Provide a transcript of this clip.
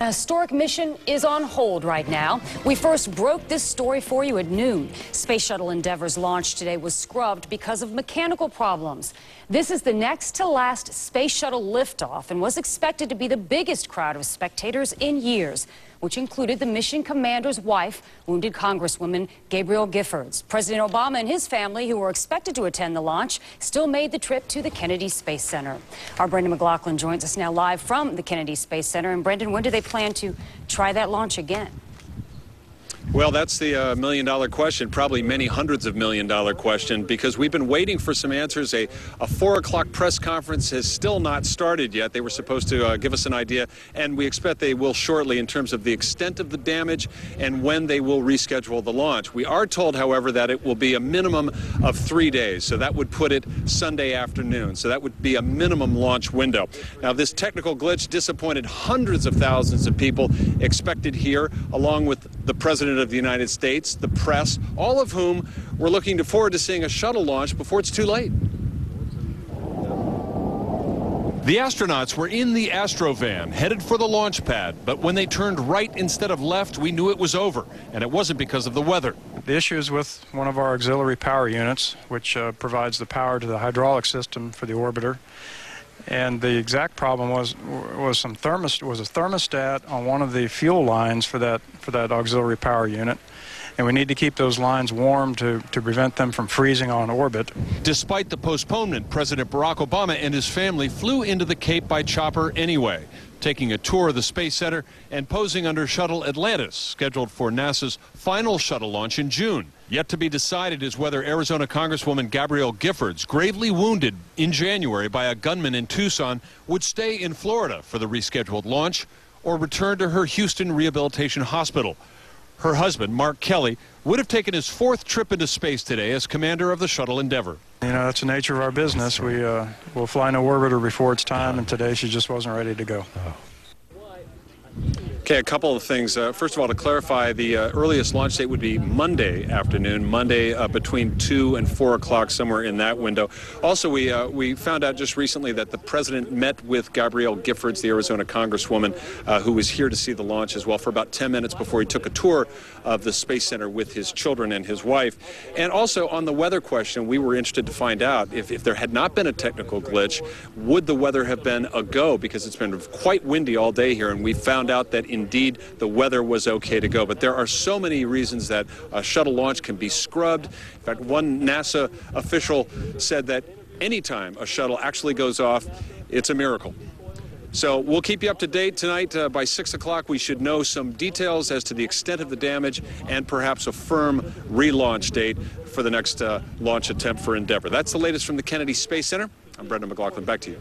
A historic mission is on hold right now. We first broke this story for you at noon. Space Shuttle Endeavour's launch today was scrubbed because of mechanical problems. This is the next to last Space Shuttle liftoff and was expected to be the biggest crowd of spectators in years, which included the mission commander's wife, wounded Congresswoman Gabrielle Giffords. President Obama and his family, who were expected to attend the launch, still made the trip to the Kennedy Space Center. Our Brendan McLaughlin joins us now live from the Kennedy Space Center. And Brendan, when do they plan to try that launch again? Well, that's the million-dollar question, probably many hundreds of million-dollar question, because we've been waiting for some answers. A 4 o'clock press conference has still not started yet. They were supposed to give us an idea, and we expect they will shortly in terms of the extent of the damage and when they will reschedule the launch. We are told, however, that it will be a minimum of 3 days, so that would put it Sunday afternoon. So that would be a minimum launch window. Now, this technical glitch disappointed hundreds of thousands of people expected here, along with the President of the United States, the press, all of whom were looking forward to seeing a shuttle launch before it's too late. The astronauts were in the Astrovan, headed for the launch pad, but when they turned right instead of left, we knew it was over, and it wasn't because of the weather. The issue is with one of our auxiliary power units, which provides the power to the hydraulic system for the orbiter. And the exact problem was a thermostat on one of the fuel lines for that auxiliary power unit, and we need to keep those lines warm to prevent them from freezing on orbit. Despite the postponement, President Barack Obama and his family flew into the Cape by chopper anyway, taking a tour of the Space Center and posing under Shuttle Atlantis, scheduled for NASA's final shuttle launch in June. Yet to be decided is whether Arizona Congresswoman Gabrielle Giffords, gravely wounded in January by a gunman in Tucson, would stay in Florida for the rescheduled launch or return to her Houston Rehabilitation Hospital. Her husband, Mark Kelly, would have taken his 4th trip into space today as commander of the Shuttle Endeavour. You know, that's the nature of our business. We'll fly no orbiter before it's time, and today she just wasn't ready to go. Okay, a couple of things. First of all, to clarify, the earliest launch date would be Monday afternoon, Monday between 2 and 4 o'clock, somewhere in that window. Also, we found out just recently that the president met with Gabrielle Giffords, the Arizona Congresswoman, who was here to see the launch as well, for about 10 minutes before he took a tour of the Space Center with his children and his wife. And also, on the weather question, we were interested to find out if there had not been a technical glitch, would the weather have been a go? Because it's been quite windy all day here, and we found out that indeed the weather was okay to go. But there are so many reasons that a shuttle launch can be scrubbed. In fact, one NASA official said that anytime a shuttle actually goes off, it's a miracle. So we'll keep you up to date tonight. By 6 o'clock, we should know some details as to the extent of the damage and perhaps a firm relaunch date for the next launch attempt for Endeavour. That's the latest from the Kennedy Space Center. I'm Brendan McLaughlin. Back to you.